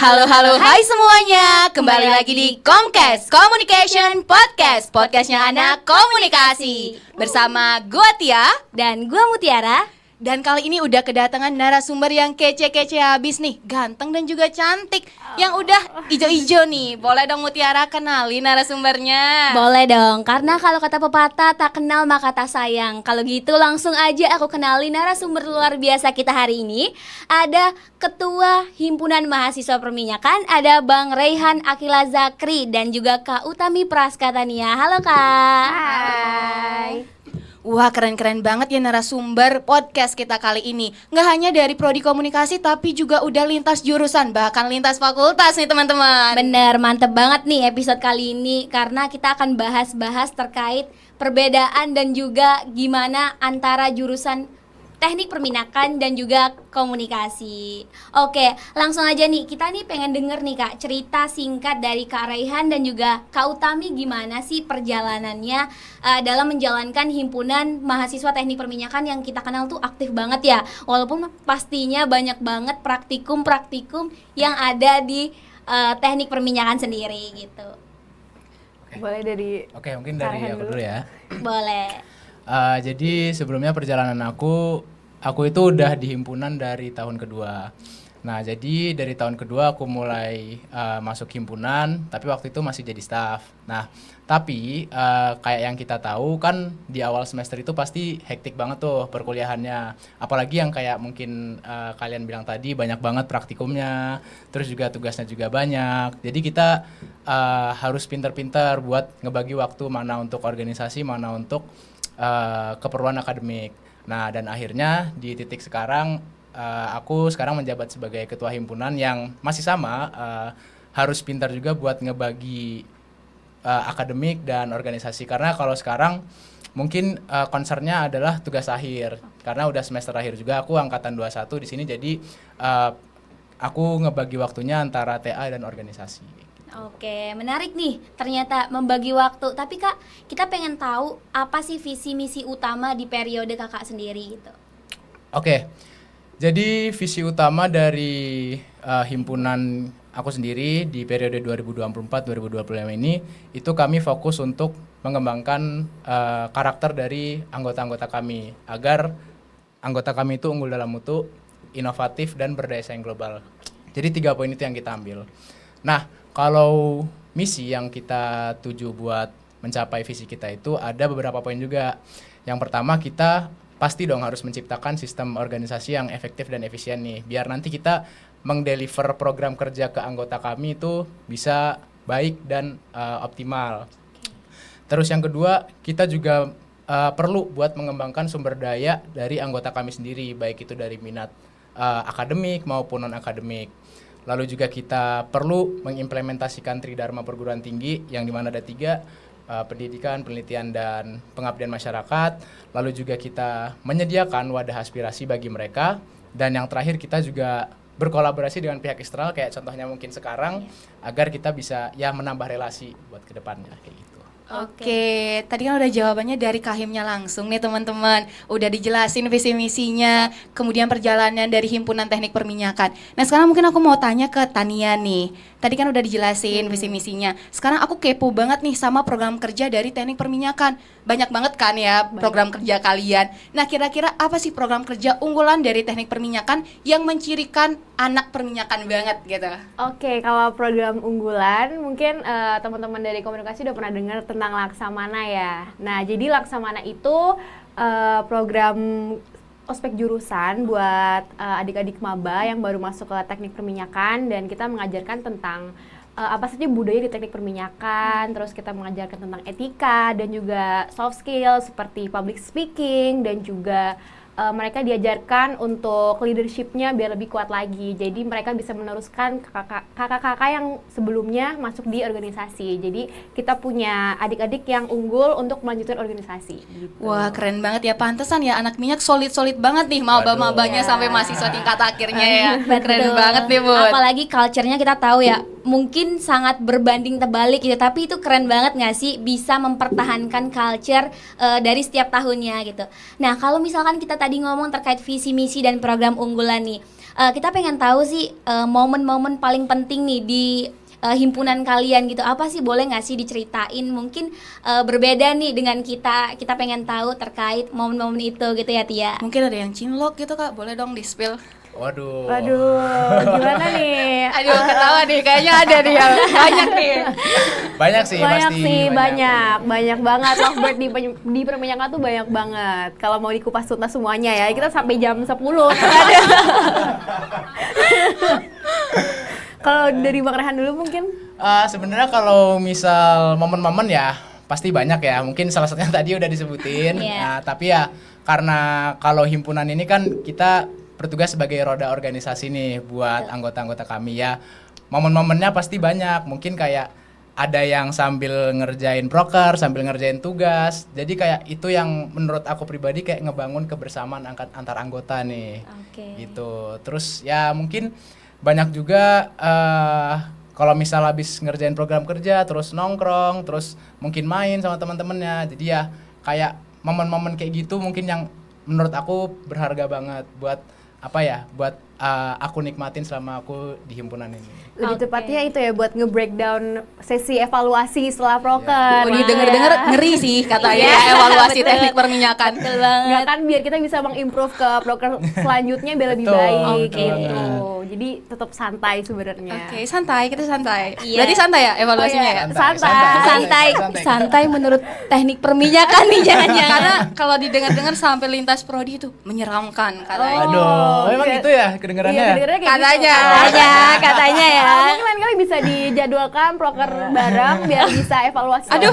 Halo, hai semuanya. Kembali lagi di Comcast Communication Podcast, podcastnya anak komunikasi. Bersama gua Tia dan gua Mutiara. Dan kali ini udah kedatangan narasumber yang kece-kece habis nih, ganteng dan juga cantik, yang udah ijo-ijo nih. Boleh dong Mutiara kenali narasumbernya? Boleh dong, karena kalau kata pepatah tak kenal maka tak sayang. Kalau gitu langsung aja aku kenali narasumber luar biasa kita hari ini. Ada Ketua Himpunan Mahasiswa Perminyakan, ada Bang Raihan Akila Zakri dan juga Kak Utami Praskatania. Halo Kak. Hai. Wah, keren-keren banget ya narasumber podcast kita kali ini. Nggak hanya dari prodi komunikasi, tapi juga udah lintas jurusan, bahkan lintas fakultas nih teman-teman. Bener, mantep banget nih episode kali ini, karena kita akan bahas-bahas terkait perbedaan dan juga gimana antara jurusan teknik perminakan dan juga komunikasi. Oke, langsung aja nih, kita nih pengen denger nih Kak, cerita singkat dari Kak Raihan dan juga Kak Utami, gimana sih perjalanannya dalam menjalankan himpunan mahasiswa teknik perminyakan yang kita kenal tuh aktif banget ya. Walaupun pastinya banyak banget praktikum-praktikum yang ada di teknik perminyakan sendiri gitu. Boleh dari mungkin dari aku dulu ya. Boleh. Jadi sebelumnya perjalanan aku itu udah di himpunan dari tahun kedua. Nah, jadi dari tahun kedua aku mulai masuk himpunan, tapi waktu itu masih jadi staff. Nah, tapi kayak yang kita tahu kan di awal semester itu pasti hektik banget tuh perkuliahannya. Apalagi yang kayak mungkin kalian bilang tadi banyak banget praktikumnya, terus juga tugasnya juga banyak. Jadi kita harus pintar-pintar buat ngebagi waktu mana untuk organisasi, mana untuk keperluan akademik. Nah, dan akhirnya di titik sekarang aku sekarang menjabat sebagai ketua himpunan yang masih sama, harus pintar juga buat ngebagi akademik dan organisasi. Karena kalau sekarang mungkin concernnya adalah tugas akhir. Karena udah semester akhir juga, aku angkatan 21 di sini, jadi aku ngebagi waktunya antara TA dan organisasi. Oke, menarik nih ternyata membagi waktu. Tapi Kak, kita pengen tahu apa sih visi misi utama di periode Kakak sendiri gitu. Oke, jadi visi utama dari himpunan aku sendiri di periode 2024-2025 ini, itu kami fokus untuk mengembangkan karakter dari anggota-anggota kami, agar anggota kami itu unggul dalam mutu, inovatif, dan berdaya saing global. Jadi 3 poin itu yang kita ambil. Nah, kalau misi yang kita tuju buat mencapai visi kita itu ada beberapa poin juga. Yang pertama, kita pasti dong harus menciptakan sistem organisasi yang efektif dan efisien nih, biar nanti kita mendeliver program kerja ke anggota kami itu bisa baik dan optimal. Terus yang kedua, kita juga perlu buat mengembangkan sumber daya dari anggota kami sendiri, baik itu dari minat akademik maupun non-akademik. Lalu juga kita perlu mengimplementasikan Tridharma perguruan tinggi yang dimana ada 3, pendidikan, penelitian, dan pengabdian masyarakat. Lalu juga kita menyediakan wadah aspirasi bagi mereka. Dan yang terakhir, kita juga berkolaborasi dengan pihak eksternal, kayak contohnya mungkin sekarang, agar kita bisa menambah relasi buat kedepannya kayak gitu. Oke, tadi kan udah jawabannya dari Kahimnya langsung nih teman-teman. Udah dijelasin visi misinya, kemudian perjalanan dari himpunan teknik perminyakan. Nah, sekarang mungkin aku mau tanya ke Tania nih. Tadi kan udah dijelasin visi misinya. Sekarang aku kepo banget nih sama program kerja dari teknik perminyakan. Banyak banget kan ya program kerja kalian. Nah, kira-kira apa sih program kerja unggulan dari teknik perminyakan yang mencirikan anak perminyakan banget gitu? Oke, kalau program unggulan mungkin teman-teman dari komunikasi udah pernah dengar tentang Laksamana ya. Nah, jadi Laksamana itu program ospek jurusan buat adik-adik maba yang baru masuk ke teknik perminyakan, dan kita mengajarkan tentang apa saja budaya di teknik perminyakan. Terus kita mengajarkan tentang etika dan juga soft skill seperti public speaking, dan juga mereka diajarkan untuk leadership-nya biar lebih kuat lagi. Jadi mereka bisa meneruskan kakak-kakak yang sebelumnya masuk di organisasi. Jadi kita punya adik-adik yang unggul untuk melanjutkan organisasi gitu. Wah, keren banget ya. Pantesan ya anak minyak solid-solid banget nih maba-mabanya sampai mahasiswa tingkat akhirnya ya. Keren banget nih, Bun. Apalagi culture-nya kita tahu ya, mungkin sangat berbanding terbalik gitu, tapi itu keren banget nggak sih bisa mempertahankan culture dari setiap tahunnya gitu. Nah, kalau misalkan kita tadi ngomong terkait visi misi dan program unggulan nih, kita pengen tahu sih momen-momen paling penting nih di himpunan kalian gitu. Apa sih, boleh nggak sih diceritain? Mungkin berbeda nih dengan kita pengen tahu terkait momen-momen itu gitu ya Tia. Mungkin ada yang cinlok gitu Kak, boleh dong di-spill. Waduh. Waduh, gimana nih? Aduh, ketawa nih, kayaknya ada nih yang banyak nih. Banyak sih Banyak pasti. sih, banyak banget. Lovebird di perminyakan tuh banyak banget. Kalau mau dikupas tuntas semuanya ya, kita sampai jam 10. Ada. Kalau dari Bang Rehan dulu mungkin. Sebenarnya kalau misal momen-momen ya pasti banyak ya. Mungkin salah satunya tadi udah disebutin. Iya. Nah, tapi ya karena kalau himpunan ini kan kita bertugas sebagai roda organisasi nih buat anggota-anggota kami ya. Momen-momennya pasti banyak. Mungkin kayak ada yang sambil ngerjain proker, sambil ngerjain tugas. Jadi kayak itu yang menurut aku pribadi kayak ngebangun kebersamaan antar anggota nih. Oke. Gitu. Terus ya mungkin banyak juga kalau misal habis ngerjain program kerja terus nongkrong, terus mungkin main sama teman-temannya. Jadi ya kayak momen-momen kayak gitu mungkin yang menurut aku berharga banget buat buat aku nikmatin selama aku di himpunan ini. Lebih tepatnya itu ya buat nge-breakdown sesi evaluasi setelah proker. Udah denger-denger ngeri sih katanya Iya, evaluasi betul. teknik perminyakan. Betul banget. Nggak kan, biar kita bisa mengimprove ke proker selanjutnya biar lebih Betul, baik betul gitu. banget. Jadi tetap santai sebenarnya. Oke, santai, kita santai. Iya. Berarti santai ya evaluasinya Oh, iya. ya? Santai menurut teknik perminyakan nih jangan-jangan. Karena kalau didengar-dengar sampai lintas prodi itu menyeramkan katanya. Aduh, emang iya. gitu ya kedengarannya? Iya, kedengerannya kayak Katanya. gitu. Katanya ya. Mungkin lain kali bisa dijadwalkan proker bareng biar bisa evaluasi. Aduh.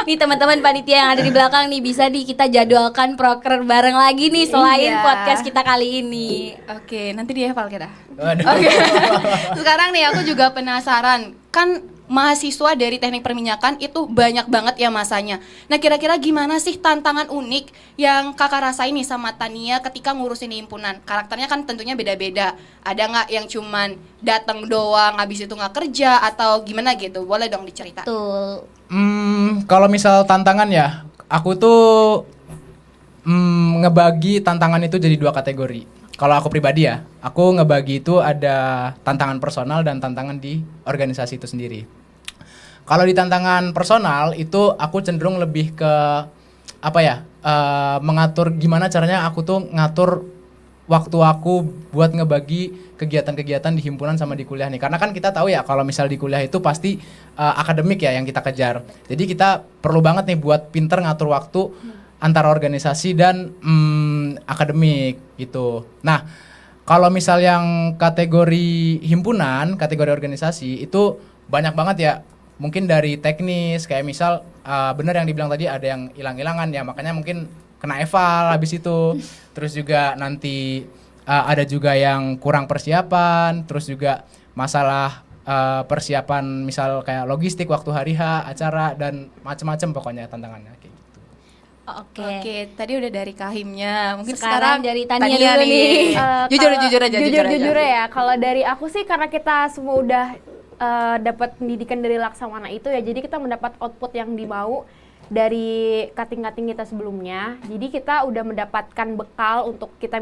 Nih teman-teman panitia yang ada di belakang nih, bisa kita jadwalkan proker bareng lagi nih selain Iya. podcast kita kali ini. Oke, nanti dieval kita. Waduh. Oke. Sekarang nih aku juga penasaran. Kan mahasiswa dari teknik perminyakan itu banyak banget ya masanya. Nah, kira-kira gimana sih tantangan unik yang kakak rasain nih sama Tania ketika ngurusin himpunan? Karakternya kan tentunya beda-beda. Ada nggak yang cuman datang doang, habis itu nggak kerja atau gimana gitu? Boleh dong dicerita. Tuh. Kalau misal tantangan ya, aku tuh ngebagi tantangan itu jadi 2 kategori. Kalau aku pribadi ya, aku ngebagi itu ada tantangan personal dan tantangan di organisasi itu sendiri. Kalau di tantangan personal itu aku cenderung lebih ke mengatur gimana caranya aku tuh ngatur waktu aku buat ngebagi kegiatan-kegiatan di himpunan sama di kuliah nih. Karena kan kita tahu ya kalau misal di kuliah itu pasti akademik ya yang kita kejar. Jadi kita perlu banget nih buat pinter ngatur waktu antara organisasi dan akademik gitu. Nah, kalau misal yang kategori himpunan, kategori organisasi itu banyak banget ya. Mungkin dari teknis kayak misal bener yang dibilang tadi ada yang hilang-hilangan ya, makanya mungkin kena eval habis itu. Terus juga nanti ada juga yang kurang persiapan, terus juga masalah persiapan misal kayak logistik waktu hari H, acara dan macam-macam pokoknya tantangannya kayak gitu. Oke. Tadi udah dari Kahimnya. Mungkin Sekarang sekarang dari Tania dulu nih. Jujur aja. Jujur ya. Kalau dari aku sih karena kita semua udah dapat pendidikan dari Laksamana itu ya, jadi kita mendapat output yang dimau dari cutting-cutting kita sebelumnya. Jadi kita udah mendapatkan bekal untuk kita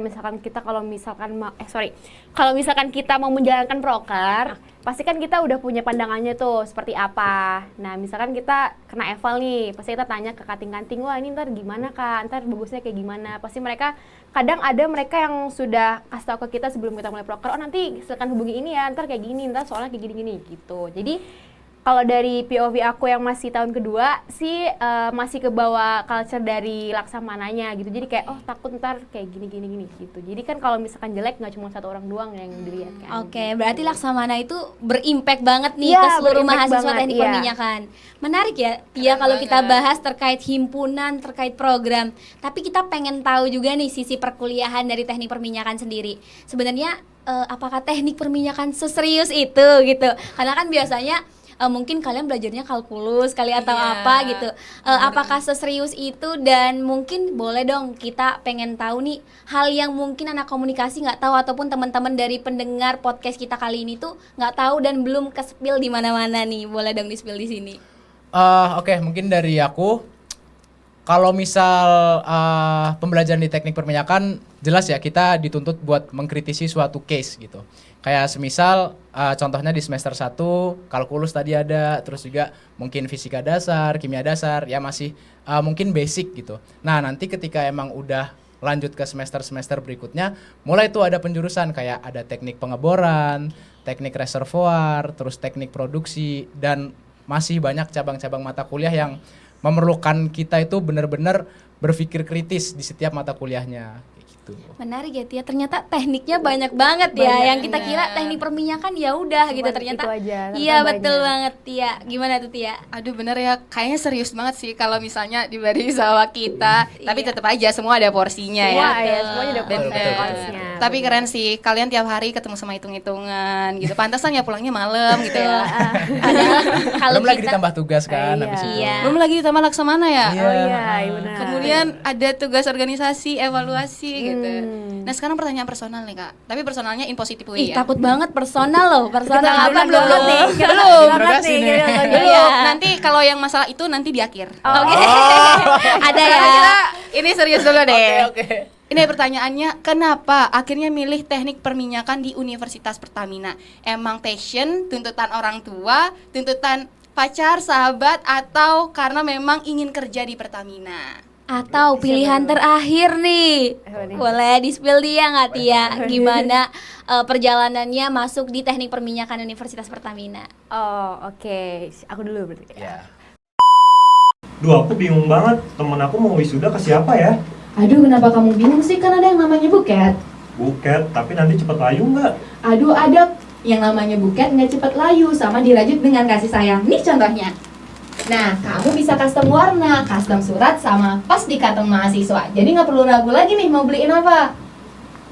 kalau misalkan kita mau menjalankan proker, pasti kan kita udah punya pandangannya tuh seperti apa. Nah, misalkan kita kena eval nih, pasti kita tanya ke cutting-cutting, wah ini ntar gimana Kak, ntar bagusnya kayak gimana. Pasti kadang ada mereka yang sudah kasih tahu ke kita sebelum kita mulai proker, oh nanti silakan hubungi ini ya, ntar kayak gini, ntar soalnya kayak gini-gini gitu. Jadi kalau dari POV aku yang masih tahun kedua sih masih kebawa culture dari Laksamananya gitu. Jadi kayak takut ntar kayak gini gitu. Jadi kan kalau misalkan jelek nggak cuma 1 orang doang yang dilihat kan. Oke, berarti Laksamana itu berimpact banget nih Iya, ke seluruh berimpact mahasiswa banget, teknik iya. perminyakan. Menarik ya, Tia, kalau kita bahas terkait himpunan, terkait program. Tapi kita pengen tahu juga nih sisi perkuliahan dari teknik perminyakan sendiri. Sebenarnya apakah teknik perminyakan seserius itu gitu? Karena kan biasanya mungkin kalian belajarnya kalkulus kali atau Iya, apa gitu. Apakah seserius itu, dan mungkin boleh dong kita pengen tahu nih hal yang mungkin anak komunikasi nggak tahu ataupun teman-teman dari pendengar podcast kita kali ini tuh nggak tahu dan belum ke-spill di mana-mana nih. Boleh dong di-spill di sini. Oke, mungkin dari aku Kalau misal pembelajaran di teknik perminyakan, jelas ya kita dituntut buat mengkritisi suatu case gitu. Kayak semisal contohnya di semester 1 kalkulus tadi ada, terus juga mungkin fisika dasar, kimia dasar, ya masih mungkin basic gitu. Nah nanti ketika emang udah lanjut ke semester-semester berikutnya, mulai tuh ada penjurusan kayak ada teknik pengeboran, teknik reservoir, terus teknik produksi, dan masih banyak cabang-cabang mata kuliah yang memerlukan kita itu benar-benar berpikir kritis di setiap mata kuliahnya kayak gitu. Menarik ya Tia, ternyata tekniknya banyak banget ya. Banyak, Yang kita kira teknik perminyakan ya udah gitu, ternyata itu aja, iya ternyata betul banyak. banget Tia. Gimana tuh Tia? Aduh bener ya, kayaknya serius banget sih kalau misalnya dibanding sama kita. Tapi Iya. tetap aja semua ada porsinya Semua ya. ya, semuanya ada Betul, betul, konsepnya. Tapi keren sih, kalian tiap hari ketemu sama hitung-hitungan gitu. Pantasan ya pulangnya malam gitu ya. Padahal kalau Belum lagi kita ditambah tugas kan Iya. habis itu. Iya. Belum lagi ditambah laksamana ya. Iya. Oh iya, benar. Kemudian ada tugas organisasi, evaluasi gitu. Hmm. Nah sekarang pertanyaan personal nih kak. Tapi personalnya in positive way ih ya. takut banget personal loh, personal Kita apa belum belum? nih, kita Belum. belum banget Interogasi nih, nih. kita nonton dulu. Belum. Iya. Nanti kalau yang masalah itu nanti di akhir. Oke. Ada ya. Kita ini serius dulu deh. Oke. Ini pertanyaannya, kenapa akhirnya milih teknik perminyakan di Universitas Pertamina? Emang passion, tuntutan orang tua, tuntutan pacar, sahabat, atau karena memang ingin kerja di Pertamina? Atau pilihan terakhir nih, Apa nih? boleh di-spill dia nggak Tia? Gimana perjalanannya masuk di teknik perminyakan Universitas Pertamina? Oh, oke. Aku dulu berarti. Ya. Duh, aku bingung banget. Temen aku mau wisuda ke siapa ya? Aduh, kenapa kamu bingung sih? Kan ada yang namanya buket. Buket, tapi nanti cepet layu nggak? Aduh, ada yang namanya buket nggak cepat layu, sama dirajut dengan kasih sayang. Nih contohnya. Nah, kamu bisa custom warna, custom surat, sama pas di kantong mahasiswa. Jadi nggak perlu ragu lagi nih mau beliin apa.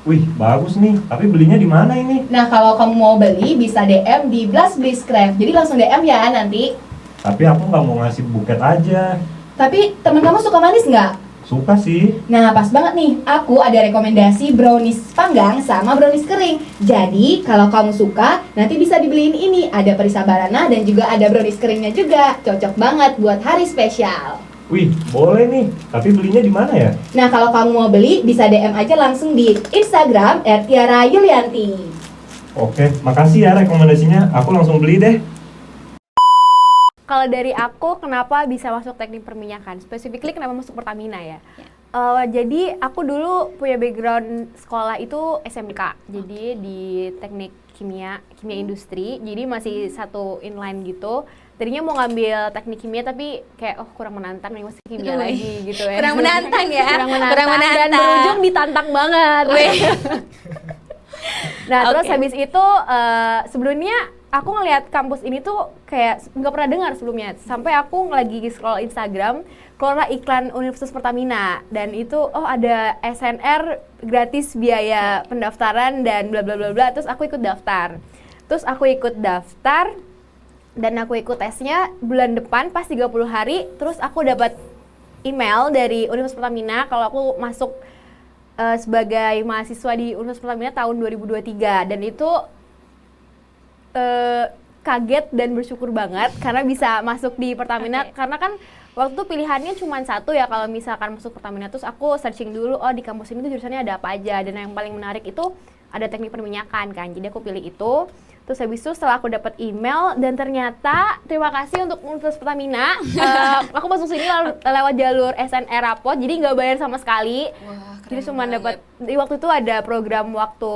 Wih, bagus nih. Tapi belinya di mana ini? Nah, kalau kamu mau beli, bisa DM di Blast Blitzcraft. Jadi langsung DM ya nanti. Tapi aku nggak mau ngasih buket aja. Tapi temen kamu suka manis nggak? Suka sih. Nah, pas banget nih. Aku ada rekomendasi brownies panggang sama brownies kering. Jadi, kalau kamu suka, nanti bisa dibeliin ini. Ada Perisa Barana dan juga ada brownies keringnya juga. Cocok banget buat hari spesial. Wih, boleh nih. Tapi belinya di mana ya? Nah, kalau kamu mau beli, bisa DM aja langsung di Instagram @tiara_yulianti. Oke, makasih ya rekomendasinya. Aku langsung beli deh. Kalau dari aku, kenapa bisa masuk teknik perminyakan? Specifically kenapa masuk Pertamina ya? Jadi aku dulu punya background sekolah itu SMK. Jadi di teknik kimia industri. Jadi masih satu inline gitu. Tadinya mau ngambil teknik kimia tapi kayak kurang menantang nih, masih kimia Wih, lagi gitu ya. kurang menantang ya? Kurang menantang, Kurang menantang. dan berujung ditantang banget. Nah, terus Oke. habis itu sebelumnya aku ngelihat kampus ini tuh kayak nggak pernah dengar sebelumnya. Sampai aku lagi scroll Instagram, keluarlah iklan Universitas Pertamina dan itu ada SNR gratis biaya pendaftaran dan bla bla bla bla. Terus aku ikut daftar. Dan aku ikut tesnya bulan depan pas 30 hari. Terus aku dapat email dari Universitas Pertamina kalau aku masuk sebagai mahasiswa di Universitas Pertamina tahun 2023, dan itu kaget dan bersyukur banget karena bisa masuk di Pertamina. Karena kan waktu itu pilihannya cuma satu ya kalau misalkan masuk Pertamina. Terus aku searching dulu, di kampus ini tuh jurusannya ada apa aja, dan yang paling menarik itu ada teknik perminyakan kan, jadi aku pilih itu. Terus habis itu setelah aku dapat email, dan ternyata terima kasih untuk Universitas Pertamina, aku masuk sini lewat jalur SNR rapot, jadi nggak bayar sama sekali. Wah, Jadi cuma dapat, di waktu itu ada program waktu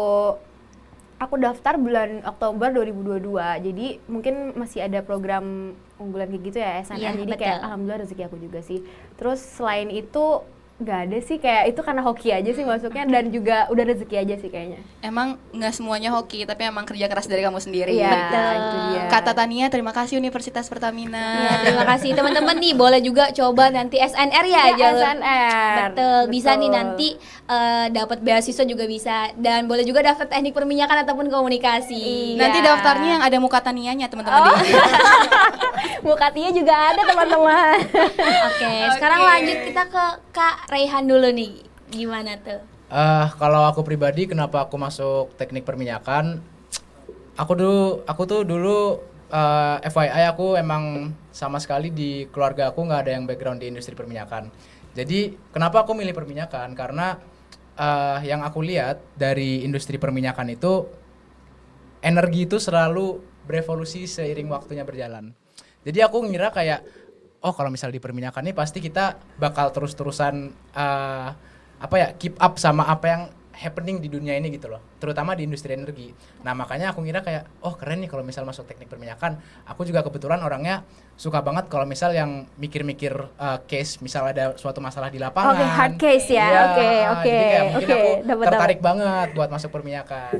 aku daftar bulan Oktober 2022. Jadi mungkin masih ada program unggulan kayak gitu ya SNR. Iya, Jadi kayak betul. alhamdulillah rezeki aku juga sih. Terus selain itu nggak ada sih, kayak itu karena hoki aja sih masuknya, dan juga udah rezeki aja sih kayaknya. Emang nggak semuanya hoki, tapi emang kerja keras dari kamu sendiri. Iya, Betul. itu dia. Kata Tania, terima kasih Universitas Pertamina. Ya, terima kasih teman-teman nih, boleh juga coba nanti SNR ya, Ya, jalur. SNR. Betul, bisa nih Betul. nanti dapat beasiswa juga bisa, dan boleh juga daftar teknik perminyakan ataupun komunikasi. Iya. Nanti daftarnya yang ada muka Tanianya teman-teman. Mukatinya juga ada teman-teman. Oke, sekarang lanjut kita ke Kak Raihan dulu nih. Gimana tuh? Kalau aku pribadi kenapa aku masuk teknik perminyakan? Aku tuh dulu FYI aku emang sama sekali di keluarga aku nggak ada yang background di industri perminyakan. Jadi kenapa aku milih perminyakan? Karena yang aku lihat dari industri perminyakan itu energi itu selalu berevolusi seiring waktunya berjalan. Jadi aku ngira kayak oh kalau misal di perminyakan ini pasti kita bakal terus-terusan keep up sama apa yang happening di dunia ini gitu loh, terutama di industri energi. Nah makanya aku ngira kayak oh keren nih kalau misal masuk teknik perminyakan. Aku juga kebetulan orangnya suka banget kalau misal yang mikir-mikir case, misal ada suatu masalah di lapangan. Oke, hard case ya. Iya, Oke. jadi kayak mungkin aku Dapat. tertarik banget buat masuk perminyakan.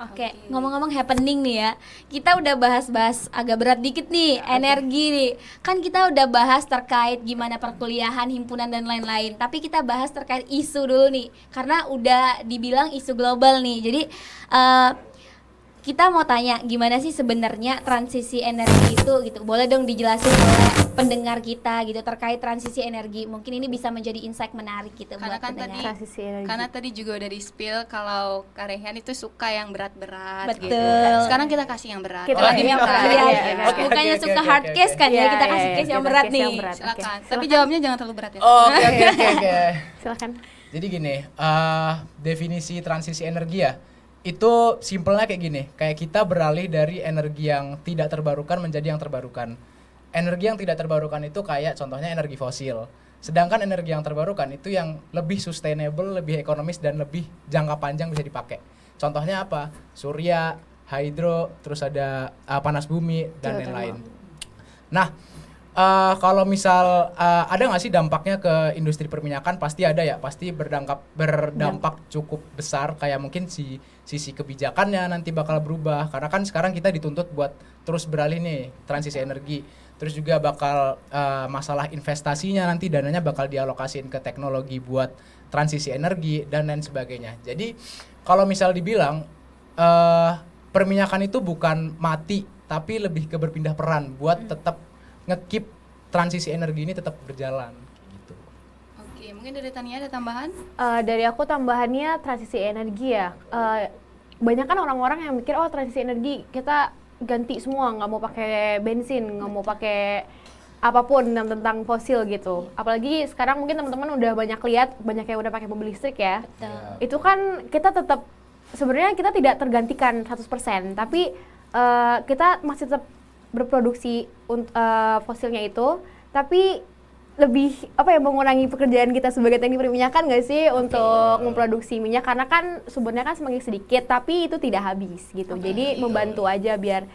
Oke, ngomong-ngomong happening nih ya, kita udah bahas-bahas agak berat dikit nih, energi nih. Kan kita udah bahas terkait gimana perkuliahan, himpunan dan lain-lain. Tapi kita bahas terkait isu dulu nih, karena udah dibilang isu global nih. Jadi kita mau tanya gimana sih sebenarnya transisi energi itu gitu. Boleh dong dijelasin oleh pendengar kita gitu terkait transisi energi. Mungkin ini bisa menjadi insight menarik gitu Karena buat kan pendengar. Transisi energi. Karena tadi juga udah di spill kalau Kak Rehan itu suka yang berat-berat Betul. gitu. Sekarang kita kasih yang berat. Kita Oh, kasih ini yang berat. berat. Iya, Iya, iya. oke, Bukannya oke, suka oke, hard oke, case kan ya, Iya, kita iya, kasih iya, case yang kita berat case nih. yang berat. Silakan. Oke. Tapi jawabnya jangan terlalu berat ya. Oh, oke. Silakan. Jadi gini, definisi transisi energi ya, itu simpelnya kayak gini, kayak kita beralih dari energi yang tidak terbarukan menjadi yang terbarukan. Energi yang tidak terbarukan itu kayak contohnya energi fosil. Sedangkan energi yang terbarukan itu yang lebih sustainable, lebih ekonomis dan lebih jangka panjang bisa dipakai. Contohnya apa? Surya, hydro, terus ada panas bumi dan lain-lain. Nah, kalau misal ada nggak sih dampaknya ke industri perminyakan? Pasti ada ya, pasti berdampak cukup besar. Kayak mungkin sisi kebijakannya nanti bakal berubah. Karena kan sekarang kita dituntut buat terus beralih nih transisi energi. Terus juga bakal masalah investasinya nanti dananya bakal dialokasiin ke teknologi buat transisi energi dan lain sebagainya. Jadi kalau misal dibilang perminyakan itu bukan mati, tapi lebih ke berpindah peran buat tetap nge-keep transisi energi ini tetap berjalan gitu. Oke, mungkin dari Tania ada tambahan? Dari aku tambahannya transisi energi ya. Banyak kan orang-orang yang mikir oh transisi energi kita ganti semua, nggak mau pakai bensin, nggak mau pakai apapun yang tentang fosil gitu. Apalagi sekarang mungkin teman-teman udah banyak lihat banyak yang udah pakai mobil listrik ya. Betul. Itu kan kita tetap sebenarnya kita tidak tergantikan 100%, tapi kita masih tetap berproduksi fosilnya itu, tapi lebih mengurangi pekerjaan kita sebagai teknik perminyakan nggak sih untuk memproduksi minyak, karena kan sumbernya kan semakin sedikit tapi itu tidak habis gitu. Jadi membantu aja biar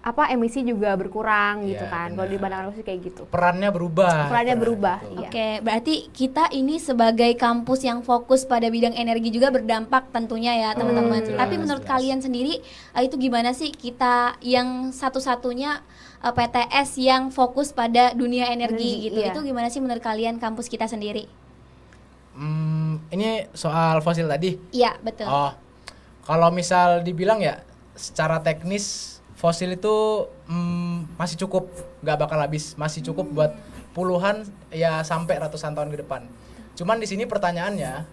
emisi juga berkurang gitu Iya, kan. Kalau benar. dibandingkan fosil kayak gitu. Perannya berubah. Perannya berubah. Betul. Iya. Oke, berarti kita ini sebagai kampus yang fokus pada bidang energi juga berdampak tentunya ya teman-teman. jelas, Tapi menurut jelas. kalian sendiri itu gimana sih kita yang satu-satunya PTS yang fokus pada dunia energi Energi, gitu? iya. Itu gimana sih menurut kalian kampus kita sendiri? Ini soal fosil tadi. Iya, betul. Oh, kalau misal dibilang ya secara teknis fosil itu masih cukup, nggak bakal habis, masih cukup buat puluhan ya sampai ratusan tahun ke depan. Cuman di sini pertanyaannya,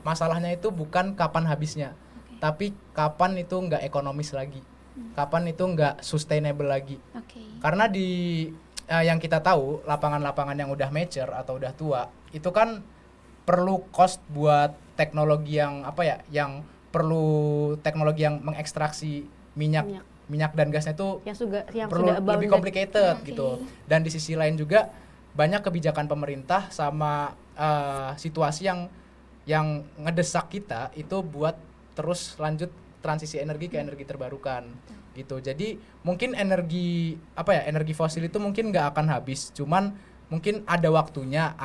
masalahnya itu bukan kapan habisnya, tapi kapan itu nggak ekonomis lagi, kapan itu nggak sustainable lagi. Oke. Karena di yang kita tahu lapangan-lapangan yang udah mature atau udah tua itu kan perlu cost buat teknologi yang yang perlu teknologi yang mengekstraksi minyak dan gasnya itu yang perlu sudah lebih abounded. complicated Oke. gitu. Dan di sisi lain juga banyak kebijakan pemerintah sama situasi yang ngedesak kita itu buat terus lanjut transisi energi ke energi terbarukan gitu. Jadi mungkin energi fosil itu mungkin nggak akan habis, cuman mungkin ada waktunya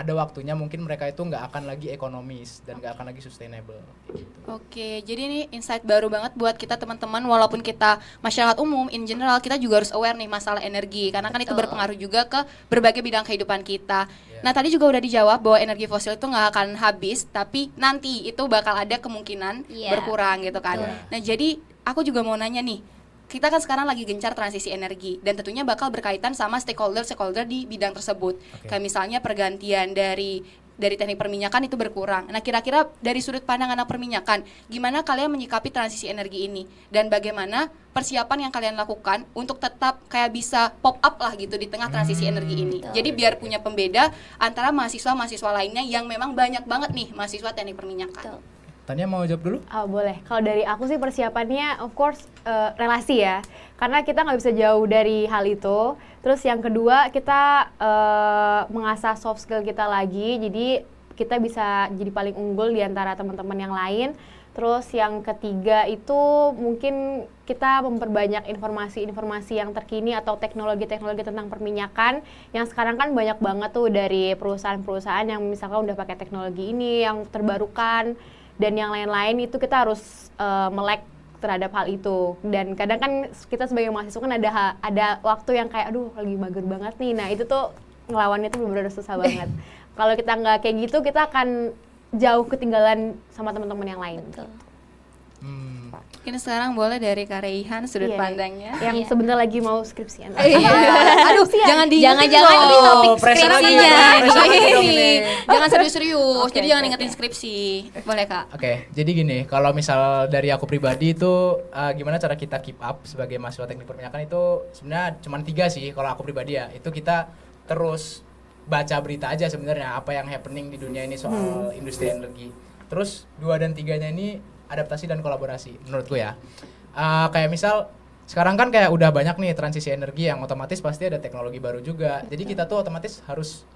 mungkin mereka itu nggak akan lagi ekonomis dan nggak akan lagi sustainable gitu. Oke, jadi ini insight baru banget buat kita teman-teman, walaupun kita masyarakat umum in general kita juga harus aware nih masalah energi, karena kan itu Betul. berpengaruh juga ke berbagai bidang kehidupan kita. Yeah. Nah, tadi juga udah dijawab bahwa energi fosil itu nggak akan habis, tapi nanti itu bakal ada kemungkinan Iya. berkurang gitu kan. Betul. Nah, jadi aku juga mau nanya nih, kita kan sekarang lagi gencar transisi energi dan tentunya bakal berkaitan sama stakeholder di bidang tersebut. Oke. Kayak misalnya pergantian dari dari teknik perminyakan itu berkurang. Nah, kira-kira dari sudut pandang anak perminyakan, gimana kalian menyikapi transisi energi ini? Dan bagaimana persiapan yang kalian lakukan untuk tetap kayak bisa pop up lah gitu di tengah transisi energi ini. Betul. Jadi biar punya pembeda antara mahasiswa-mahasiswa lainnya yang memang banyak banget nih mahasiswa teknik perminyakan. Betul. Tania mau jawab dulu? Oh, boleh. Kalau dari aku sih persiapannya of course relasi ya. Karena kita nggak bisa jauh dari hal itu. Terus yang kedua kita mengasah soft skill kita lagi. Jadi kita bisa jadi paling unggul di antara teman-teman yang lain. Terus yang ketiga itu mungkin kita memperbanyak informasi-informasi yang terkini atau teknologi-teknologi tentang perminyakan yang sekarang kan banyak banget tuh dari perusahaan-perusahaan yang misalkan udah pakai teknologi ini yang terbarukan dan yang lain-lain itu kita harus melek terhadap hal itu. Dan kadang kan kita sebagai mahasiswa kan ada waktu yang kayak aduh lagi mager banget nih. Nah, itu tuh ngelawannya tuh benar-benar susah banget. Kalau kita nggak kayak gitu kita akan jauh ketinggalan sama teman-teman yang lain. Betul. Mungkin sekarang boleh dari Kak Raihan sudut Iya, pandangnya. Yang sebentar lagi mau skripsian. Aduh, jangan Jangan-jangan dong. ini topik pressure lagi skripsinya. dong, pressure lagi dong ini. Jangan serius-serius. Oke, Jadi oke, jangan oke. ingetin skripsi. Boleh, Kak? Oke, jadi gini, kalau misal dari aku pribadi itu gimana cara kita keep up sebagai mahasiswa teknik perminyakan itu sebenarnya cuma 3 sih kalau aku pribadi ya. Itu kita terus baca berita aja sebenarnya apa yang happening di dunia ini soal industri energi. Terus 2 dan 3-nya ini adaptasi dan kolaborasi menurutku ya. Kayak misal sekarang kan kayak udah banyak nih transisi energi yang otomatis pasti ada teknologi baru juga. Jadi kita tuh otomatis harus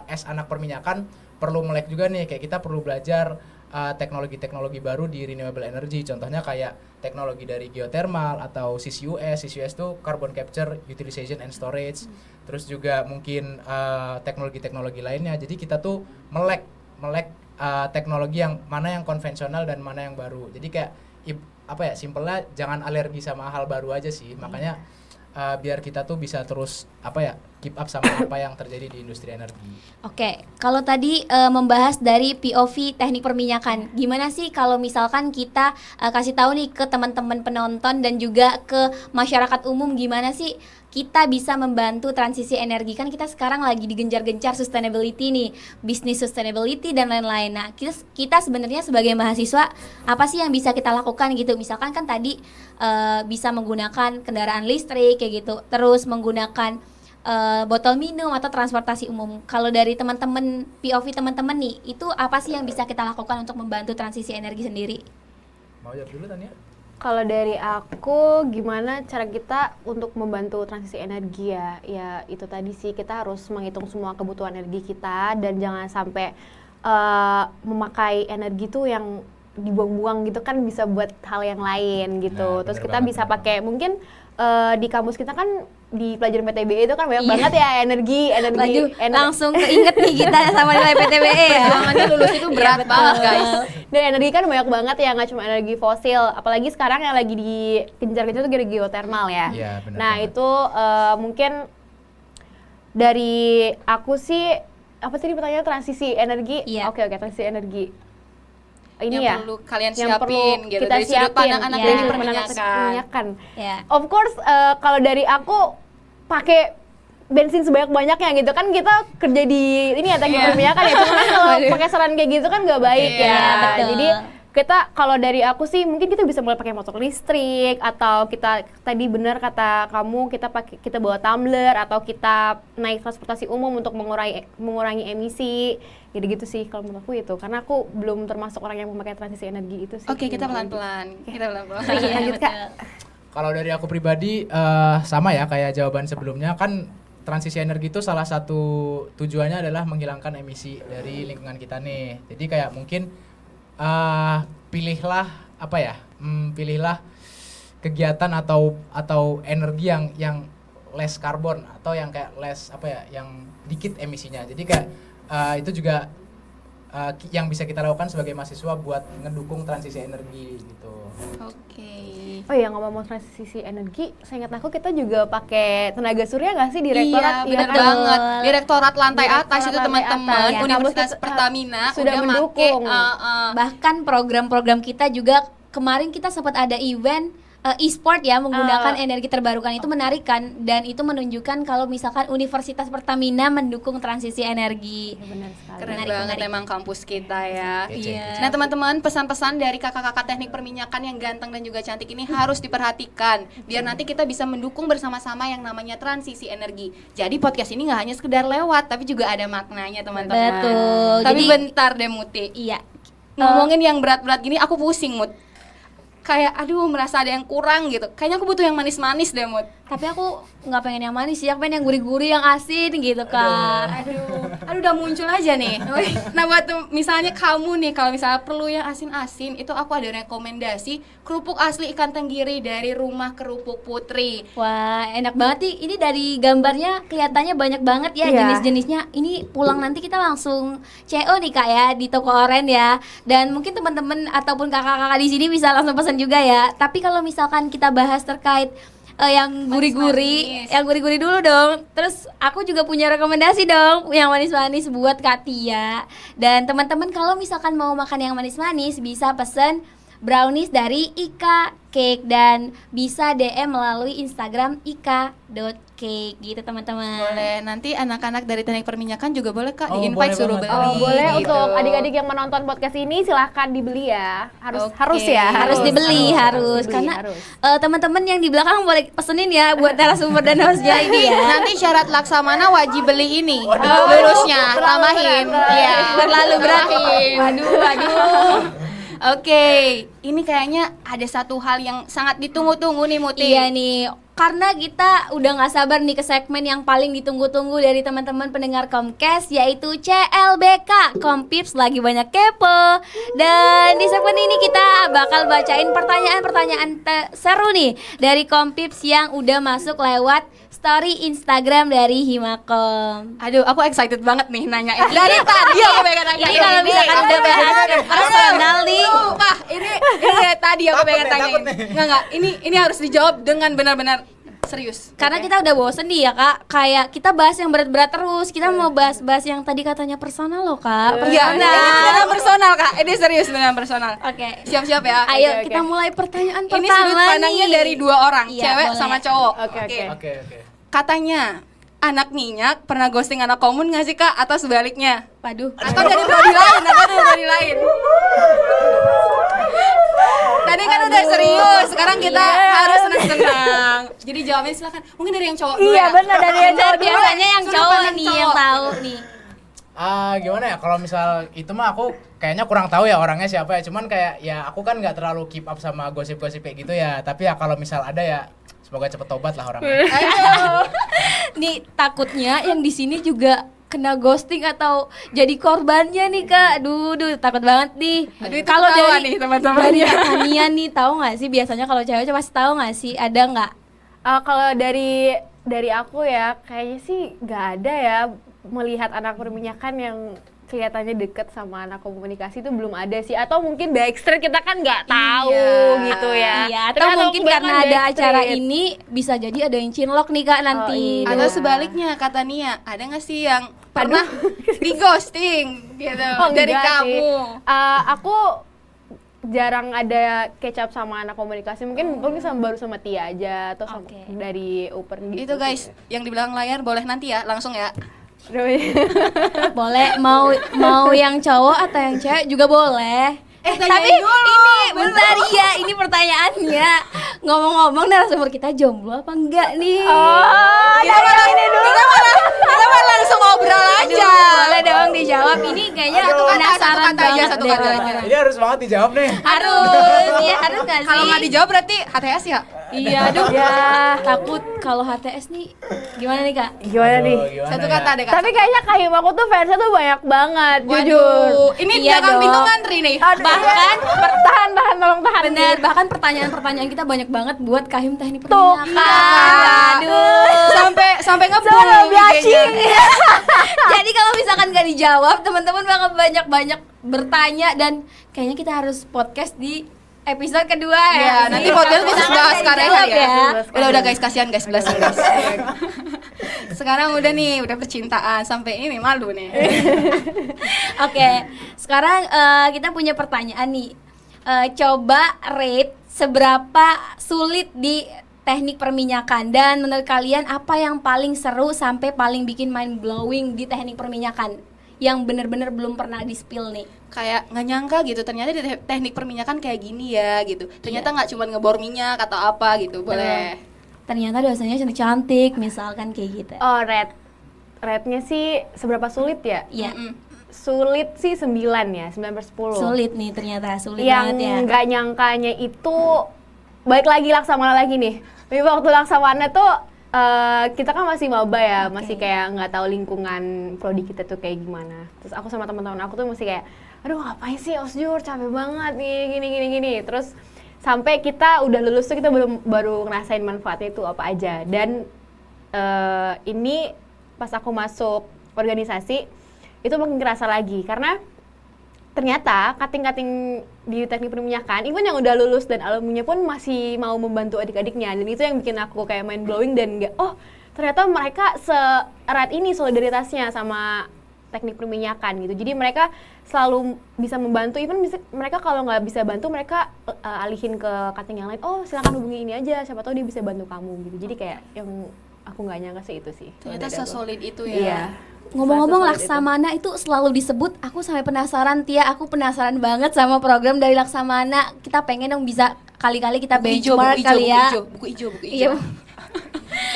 as anak perminyakan perlu melek juga nih, kayak kita perlu belajar teknologi-teknologi baru di renewable energy. Contohnya kayak teknologi dari geothermal atau CCUS. CCUS itu carbon capture, utilization and storage. Terus juga mungkin teknologi-teknologi lainnya. Jadi kita tuh melek teknologi yang mana yang konvensional dan mana yang baru. Jadi kayak simpelnya jangan alergi sama hal baru aja sih. Makanya biar kita tuh bisa terus keep up sama apa yang terjadi di industri energi. Oke, kalau tadi membahas dari POV teknik perminyakan, gimana sih kalau misalkan kita kasih tahu nih ke teman-teman penonton dan juga ke masyarakat umum gimana sih kita bisa membantu transisi energi? Kan kita sekarang lagi digencar-gencar sustainability nih, bisnis sustainability dan lain-lain. Nah, kita sebenarnya sebagai mahasiswa apa sih yang bisa kita lakukan gitu? Misalkan kan tadi bisa menggunakan kendaraan listrik kayak gitu, terus menggunakan botol minum atau transportasi umum. Kalau dari teman-teman POV teman-teman nih, itu apa sih yang bisa kita lakukan untuk membantu transisi energi sendiri? Mau jawab dulu Tania? Kalau dari aku, gimana cara kita untuk membantu transisi energi ya? Ya itu tadi sih, kita harus menghitung semua kebutuhan energi kita dan jangan sampai memakai energi tuh yang dibuang-buang gitu kan, bisa buat hal yang lain gitu. Nah, Terus bener kita banget, bisa bener pakai mungkin di kampus kita kan di pelajaran PTBE itu kan banyak Iya. banget ya energi Langsung keinget nih kita sama nilai PTBE ya. Perjuangannya lulus itu berat Iya, banget, betul. guys. Dan energi kan banyak banget ya, nggak cuma energi fosil, apalagi sekarang yang lagi dikencar-kencar tuh geothermal ya. Iya, benar Nah banget. itu mungkin dari aku sih, apa sih pertanyaan transisi energi? Iya. Oke, transisi energi. Ini yang ya, perlu kalian yang siapin perlu gitu kita dari sudut siapin pandang anak ya. teknik dari perminyakan. perminyakan. Ya. Of course, kalau dari aku pakai bensin sebanyak-banyaknya gitu kan, kita kerja di ini ya teknik Iya. perminyakan ya, cuma kan kalau pakai saran kayak gitu kan nggak baik Iya, ya. betul. Jadi kita, kalau dari aku sih mungkin kita bisa mulai pakai motor listrik, atau kita tadi benar kata kamu, kita bawa tumbler, atau kita naik transportasi umum untuk mengurangi emisi gitu-gitu sih kalau menurut aku itu, karena aku belum termasuk orang yang memakai transisi energi itu sih. Oke, kita pelan-pelan. Kita pelan-pelan. Iya, Lanjut, Kak. betul. Kalau dari aku pribadi sama ya kayak jawaban sebelumnya, kan transisi energi itu salah satu tujuannya adalah menghilangkan emisi dari lingkungan kita nih. Jadi kayak mungkin pilihlah pilihlah kegiatan atau energi yang less carbon, atau yang kayak less yang dikit emisinya. Jadi kayak itu juga yang bisa kita lakukan sebagai mahasiswa buat ngedukung transisi energi gitu. Oke. Oh iya, ngomong transisi energi, saya ingat aku kita juga pakai tenaga surya nggak sih, direktorat? Iya, benar kan? banget. Direktorat lantai Direktorat atas itu lantai teman-teman. atas. Ya, Universitas kampus kita, Pertamina sudah udah mendukung. make, Bahkan program-program kita juga kemarin kita sempat ada event e-sport ya, menggunakan energi terbarukan itu menarik kan, dan itu menunjukkan kalau misalkan Universitas Pertamina mendukung transisi energi. Benar sekali. Keren Menarik, banget menarik. emang kampus kita ya. Iya. Nah teman-teman, pesan-pesan dari kakak-kakak teknik perminyakan yang ganteng dan juga cantik ini harus diperhatikan biar nanti kita bisa mendukung bersama-sama yang namanya transisi energi. Jadi podcast ini nggak hanya sekedar lewat, tapi juga ada maknanya teman-teman. Betul. Tapi Jadi bentar deh Muti, iya. ngomongin yang berat-berat gini aku pusing Mut. Kayak aduh merasa ada yang kurang gitu. Kayaknya aku butuh yang manis-manis deh Mut. Tapi aku nggak pengen yang manis sih, aku pengen yang gurih-gurih, yang asin gitu kan. Aduh udah muncul aja nih. Nah buat misalnya kamu nih, kalau misalnya perlu yang asin-asin, itu aku ada rekomendasi kerupuk asli ikan tenggiri dari Rumah Kerupuk Putri. Wah, enak banget nih. Ini dari gambarnya kelihatannya banyak banget ya Iya. jenis-jenisnya. Ini pulang nanti kita langsung CO nih Kak ya di toko Oren ya. Dan mungkin teman-teman ataupun kakak-kakak di sini bisa langsung pesan juga ya. Tapi kalau misalkan kita bahas terkait yang gurih-gurih, Manis-manis. yang gurih-gurih dulu dong. Terus aku juga punya rekomendasi dong yang manis-manis buat Kak Tia. Dan teman-teman kalau misalkan mau makan yang manis-manis bisa pesen brownies dari Ika Cake dan bisa DM melalui Instagram ika.cake gitu teman-teman. Boleh, nanti anak-anak dari teknik perminyakan juga boleh Kak Oh, di-invite boleh suruh banget. beli. Boleh gitu. untuk adik-adik yang menonton podcast ini silahkan dibeli ya. Harus Oke. harus ya. Harus dibeli, harus. Dibeli, Karena harus. teman-teman yang di belakang boleh pesenin ya buat narasumber dan hostnya ini ya. Nanti syarat laksamana wajib beli ini. Lulusnya, tambahin. Iya, Terlalu berat. Waduh. Oke, ini kayaknya ada satu hal yang sangat ditunggu-tunggu nih Muti. Iya nih, karena kita udah nggak sabar nih ke segmen yang paling ditunggu-tunggu dari teman-teman pendengar Comcast, yaitu CLBK, Kompips lagi banyak kepo. Dan di segmen ini kita bakal bacain pertanyaan-pertanyaan seru nih dari Kompips yang udah masuk lewat story Instagram dari Himakom. Aduh, aku excited banget nih nanya ini. Dari tadi aku pengen nanya. Ini kalau misalkan udah bahas personal nih, Sumpah, ini dari tadi aku pengen tanyain. Enggak, ini harus dijawab dengan benar-benar serius. karena kita udah bosen nih ya Kak, kayak kita bahas yang berat-berat terus. Kita mau bahas-bahas yang tadi katanya personal loh Kak. Iya, Personal. ini beneran personal Kak. Ini serius beneran personal. Oke. Siap-siap ya. Ayo Oke. kita mulai pertanyaan Ini pertama sudut pandangnya nih. dari dua orang, Iya, cewek boleh. sama cowok. Oke. Oke. Katanya anak minyak pernah ghosting anak komun nggak sih Kak? Atau sebaliknya? Waduh. Atau dari prodi lain? Atau dari lain? Tadi kan udah serius, sekarang kita harus senang-senang. Jadi jawabnya silakan. Mungkin dari yang cowok dulu Iya ya. benar dari yang cowok dulu. Biasanya yang Sudut cowok pandang nih cowok. yang tahu nih. Gimana ya kalau misal itu mah aku kayaknya kurang tahu ya orangnya siapa ya. Cuman kayak ya aku kan nggak terlalu keep up sama gosip-gosip kayak gitu ya. Tapi ya kalau misal ada ya semoga cepet tobat lah orangnya. Nih takutnya yang di sini juga kena ghosting atau jadi korbannya nih Kak. Aduh, takut banget nih. Aduh, itu Kalau ketawa dari nih teman-teman. dari Tania nih tahu nggak sih biasanya kalau cewek pasti tahu nggak sih ada nggak? Kalau dari aku ya kayaknya sih nggak ada ya, melihat anak perminyakan yang kelihatannya deket sama anak komunikasi itu belum ada sih, atau mungkin backstreet kita kan nggak tahu gitu ya. Iya, atau Ternyata mungkin kebanyakan karena ada backstreet. acara ini bisa jadi ada yang cinlok nih Kak nanti. iya. Atau sebaliknya kata Nia, ada nggak sih yang pernah di ghosting gitu dari enggak kamu? sih. Aku jarang ada catch up sama anak komunikasi, mungkin baru sama Tia aja atau sama Oke. dari open gitu. Itu guys, yang di belakang layar boleh nanti ya, langsung ya. Boleh mau yang cowok atau yang cewek juga boleh. Tapi tanyain dulu, ini bentar ya, ini pertanyaannya. Ngomong-ngomong narasumber kita jomblo apa enggak nih? Kita malah langsung ngobrol Aduh, aja. boleh dong dijawab. Ini kayaknya aku penasaran satu kata aja, banget satu deh kata aja. pokoknya. Ini harus banget dijawab nih. Harus, ya harus nggak sih? Kalau nggak dijawab berarti HTS ya? Iya, aduh. Ya. Takut kalau HTS nih gimana nih Kak? Gimana nih? Gimana Satu ya? kata deh Kak. Tapi kayaknya kahim aku tuh fansnya tuh banyak banget, jujur. Waduh, ini Iya belakang dong. pintu ngantri nih. Bahkan tahan, tolong tahan. bener, bahkan pertanyaan-pertanyaan kita banyak banget buat Kahim Teknik Tuh, Perminyakan. Iya. Sampai ngebul biasi. IG-nya. Jadi kalau misalkan nggak dijawab, teman-teman bakal banyak-banyak bertanya dan kayaknya kita harus podcast di episode kedua ya. Iya, nanti podcast khusus bahas Kareha Dijawab ya. Udah guys, kasihan guys, belasan guys. Sekarang udah nih, udah percintaan sampai ini malu nih. Oke, sekarang kita punya pertanyaan nih. Coba rate seberapa sulit di teknik perminyakan, dan menurut kalian apa yang paling seru sampai paling bikin mind blowing di teknik perminyakan yang bener-bener belum pernah di spill nih? Kayak nggak nyangka gitu, ternyata di teknik perminyakan kayak gini ya gitu. Ternyata nggak cuma ngebor minyak atau apa gitu, boleh. Ternyata dosennya cantik-cantik misalkan kayak gitu. Oh, rednya sih seberapa sulit ya? Iya. Sulit sih 9 ya, 9/10. Sulit nih ternyata, sulit Yang banget ya. nggak nyangkanya itu balik lagi Laksamana lagi nih. Tapi waktu Laksamana tuh kita kan masih maba ya, masih kayak nggak tahu lingkungan prodi kita tuh kayak gimana. Terus aku sama teman-teman aku tuh masih kayak, aduh ngapain sih osjur, capek banget nih, gini. Terus sampai kita udah lulus tuh kita baru ngerasain manfaatnya itu apa aja. Dan ini pas aku masuk organisasi itu makin kerasa lagi, karena ternyata kating-kating di teknik perminyakan, even yang udah lulus dan alumninya pun masih mau membantu adik-adiknya, dan itu yang bikin aku kayak mind blowing dan ternyata mereka seerat ini solidaritasnya sama teknik perminyakan gitu. Jadi mereka selalu bisa membantu, even mereka kalau nggak bisa bantu mereka alihin ke kating yang lain, oh silakan hubungi ini aja, siapa tahu dia bisa bantu kamu gitu. Jadi kayak yang aku nggak nyangka sih itu sih. Ternyata Dari aku. sesolid itu ya. Iya. Ngomong-ngomong Sesolid itu. Laksamana itu selalu disebut, aku sampai penasaran Tia, aku penasaran banget sama program dari Laksamana. Kita pengen dong bisa kali-kali kita Buku ijo, benchmark kali ya. buku ijo. Iya.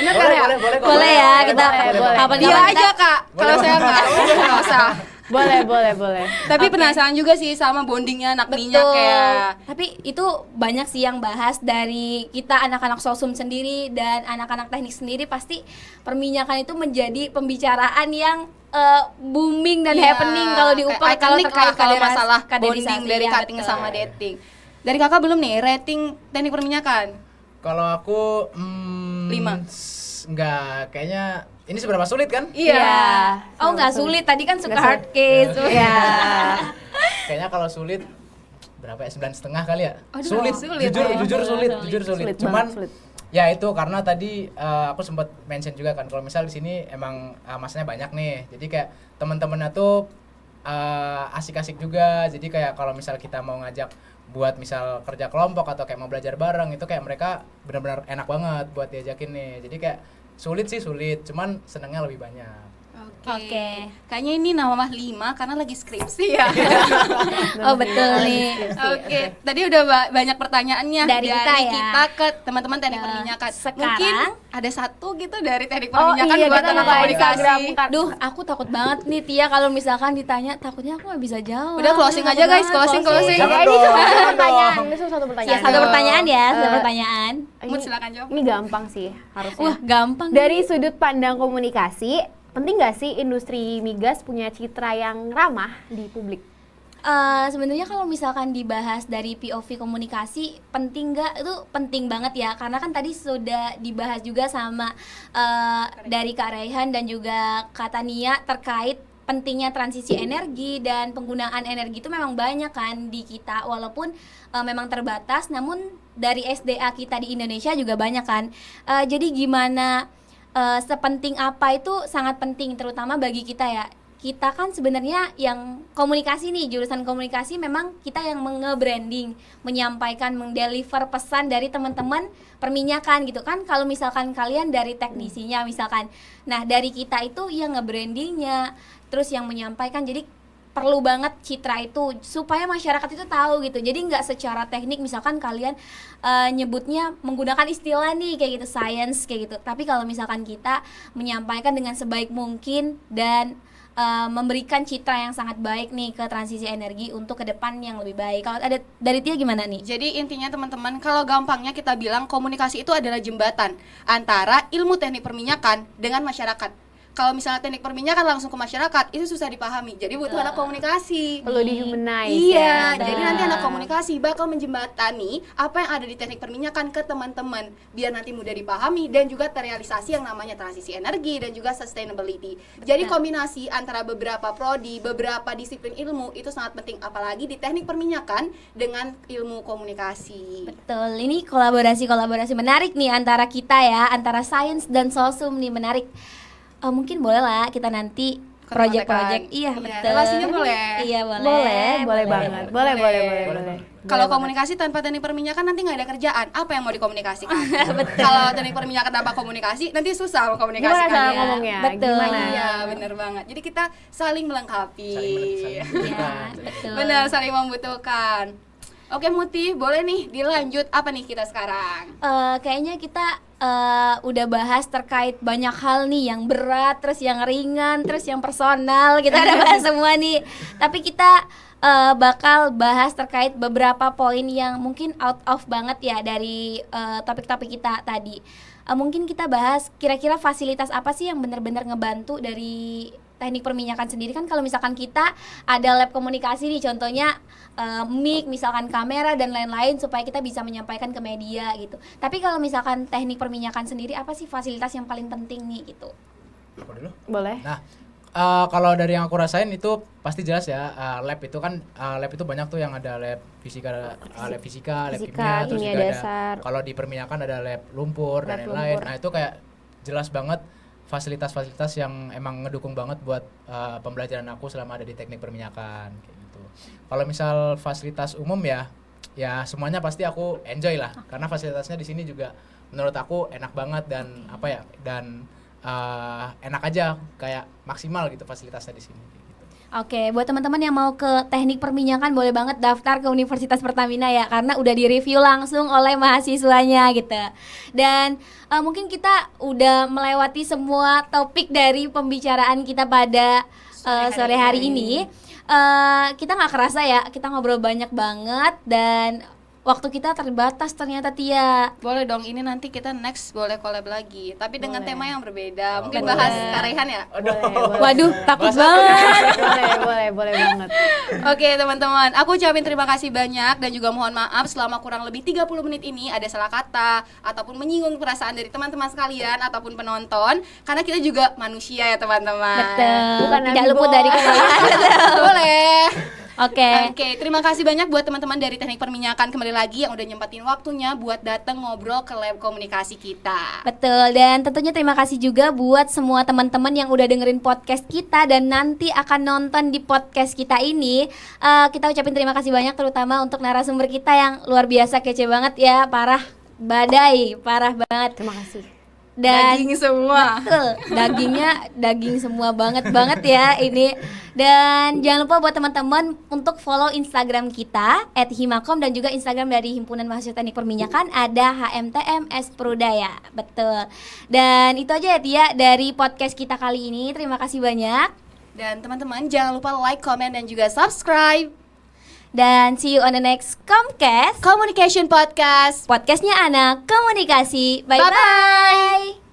Enak kan ya? Boleh ya kita boleh. kapan Dia aja kak, kalau saya nggak usah. Boleh. Tapi penasaran juga sih sama bondingnya anak minyak ya. Tapi itu banyak sih yang bahas dari kita anak-anak sosum sendiri dan anak-anak teknik sendiri, pasti perminyakan itu menjadi pembicaraan yang booming dan Iya, happening kalau di UPAL kayak kalau iconic terkait lah kalau masalah kaderisasi. bonding dari Ya, cutting betul. sama dating. Dari kakak belum nih rating teknik perminyakan? Kalau aku 5. Enggak, kayaknya ini seberapa sulit kan? Iya. Oh nggak sulit, tadi kan suka Nggak hard case. Iya. Kayaknya kalau sulit berapa ya, 9,5 kali ya? Aduh, Sulit, sulit jujur, ya. jujur sulit, jujur sulit. Sulit Cuman banget, sulit. ya itu karena tadi aku sempat mention juga kan, kalau misal di sini emang masanya banyak nih, jadi kayak teman-temannya tuh asik-asik juga. Jadi kayak kalau misal kita mau ngajak buat misal kerja kelompok atau kayak mau belajar bareng, itu kayak mereka benar-benar enak banget buat diajakin nih. Jadi kayak sulit sih sulit, cuman senengnya lebih banyak. Oke. Kayaknya ini nama 5 karena lagi skripsi ya. Oh betul nih. Oke, tadi udah banyak pertanyaannya Dari kita ya. kita ke teman-teman teknik Nah, perminyakan. sekarang- Mungkin ada satu gitu dari teknik Oh perminyakan iya, buat kita anak buka komunikasi. Instagram. Duh, aku takut banget nih Tia kalau misalkan ditanya, takutnya aku nggak bisa jawab. Udah closing Takut aja, guys. banget, Closing. Jangan Ya, ini dong, cuma satu jangan pertanyaan. dong. Ini cuma satu Ya pertanyaan. satu pertanyaan ya, satu Eh, pertanyaan. Mut, silakan jawab. Ini gampang sih harusnya. Wah gampang. Dari sudut pandang komunikasi, penting nggak sih industri migas punya citra yang ramah di publik? Sebenarnya kalau misalkan dibahas dari POV komunikasi penting nggak, itu penting banget ya, karena kan tadi sudah dibahas juga sama dari Kak Raihan dan juga Kak Tania terkait pentingnya transisi energi dan penggunaan energi itu memang banyak kan di kita, walaupun memang terbatas, namun dari SDA kita di Indonesia juga banyak kan. Jadi gimana sepenting apa itu sangat penting, terutama bagi kita ya. Kita kan sebenarnya yang komunikasi nih, jurusan komunikasi, memang kita yang nge-branding, menyampaikan, mendeliver pesan dari teman-teman perminyakan gitu kan. Kalau misalkan kalian dari teknisinya misalkan, nah dari kita itu yang nge-brandingnya, terus yang menyampaikan. Jadi perlu banget citra itu supaya masyarakat itu tahu gitu. Jadi nggak secara teknik, misalkan kalian nyebutnya menggunakan istilah nih kayak gitu, science kayak gitu. Tapi kalau misalkan kita menyampaikan dengan sebaik mungkin dan memberikan citra yang sangat baik nih ke transisi energi untuk ke depan yang lebih baik. Kalau ada dari Tia gimana nih? Jadi intinya teman-teman, kalau gampangnya kita bilang komunikasi itu adalah jembatan antara ilmu teknik perminyakan dengan masyarakat. Kalau misalnya teknik perminyakan langsung ke masyarakat, itu susah dipahami. Jadi butuh anak komunikasi. Perlu dihumanize. Iya, ya. jadi nanti anak komunikasi bakal menjembatani apa yang ada di teknik perminyakan ke teman-teman biar nanti mudah dipahami dan juga terrealisasi yang namanya transisi energi dan juga sustainability. Jadi kombinasi antara beberapa prodi, beberapa disiplin ilmu itu sangat penting, apalagi di teknik perminyakan dengan ilmu komunikasi. Betul, ini kolaborasi menarik nih antara kita ya, antara sains dan sosum nih, menarik. Mungkin boleh lah kita nanti project-project. Iya, betul. Relasinya boleh. Iya, boleh. Boleh banget. Boleh. Kalau komunikasi tanpa teknik perminyakan nanti nggak ada kerjaan. Apa yang mau dikomunikasikan? Kalau teknik perminyakan tanpa komunikasi nanti susah mau Gimana komunikasikan. cara Iya, ngomongnya? betul. Gimana? Iya, bener banget. Jadi kita saling melengkapi. Iya, betul. Benar, saling membutuhkan. Oke Muti, boleh nih dilanjut apa nih kita sekarang? Kayaknya kita udah bahas terkait banyak hal nih, yang berat, terus yang ringan, terus yang personal. Kita udah bahas semua nih. Tapi kita bakal bahas terkait beberapa poin yang mungkin out of banget ya dari topik-topik kita tadi. Mungkin kita bahas kira-kira fasilitas apa sih yang benar-benar ngebantu dari teknik perminyakan sendiri. Kan kalau misalkan kita ada lab komunikasi nih, contohnya mic, misalkan kamera dan lain-lain, supaya kita bisa menyampaikan ke media gitu. Tapi kalau misalkan teknik perminyakan sendiri, apa sih fasilitas yang paling penting nih gitu? Apa dulu? Boleh. Nah, kalau dari yang aku rasain itu pasti jelas ya, lab itu kan lab itu banyak tuh yang ada lab fisika, lab kimia, terus kimia juga dasar. ada kalau di perminyakan ada lab lumpur dan Lab lain-lain. lumpur. Nah, itu kayak jelas banget fasilitas-fasilitas yang emang ngedukung banget buat pembelajaran aku selama ada di teknik perminyakan kayak gitu. Kalau misal fasilitas umum ya semuanya pasti aku enjoy lah, karena fasilitasnya di sini juga menurut aku enak banget dan enak aja, kayak maksimal gitu fasilitasnya di sini gitu. Oke, buat teman-teman yang mau ke teknik perminyakan boleh banget daftar ke Universitas Pertamina ya, karena udah direview langsung oleh mahasiswanya gitu. Dan mungkin kita udah melewati semua topik dari pembicaraan kita pada sore hari ini. Kita nggak kerasa ya, kita ngobrol banyak banget dan waktu kita terbatas ternyata, Tia. Boleh dong, ini nanti kita next boleh collab lagi, tapi dengan Boleh. tema yang berbeda. Boleh. Mungkin bahas Karehan ya. Boleh. Waduh, takut banget. boleh banget. Oke teman-teman, aku ucapin terima kasih banyak dan juga mohon maaf selama kurang lebih 30 menit ini ada salah kata ataupun menyinggung perasaan dari teman-teman sekalian ataupun penonton, karena kita juga manusia ya teman-teman. Betul. Bukan Tidak Nabi luput Boy. dari kesalahan. Boleh. Oke. Oke, terima kasih banyak buat teman-teman dari teknik perminyakan kembali lagi yang udah nyempatin waktunya buat datang ngobrol ke lab komunikasi kita. Betul, dan tentunya terima kasih juga buat semua teman-teman yang udah dengerin podcast kita dan nanti akan nonton di podcast kita ini. Kita ucapin terima kasih banyak terutama untuk narasumber kita yang luar biasa kece banget ya, parah banget. Terima kasih. Dan Daging semua. betul, daging semua banget ya ini. Dan jangan lupa buat teman-teman untuk follow Instagram kita @himakom dan juga Instagram dari Himpunan Mahasiswa Teknik Perminyakan ada HMTMS Prudaya. Betul. Dan itu aja ya Tia dari podcast kita kali ini. Terima kasih banyak. Dan teman-teman jangan lupa like, comment, dan juga subscribe Dan see you on the next Comcast, Communication Podcast. podcastnya anak komunikasi. Bye Bye-bye. bye.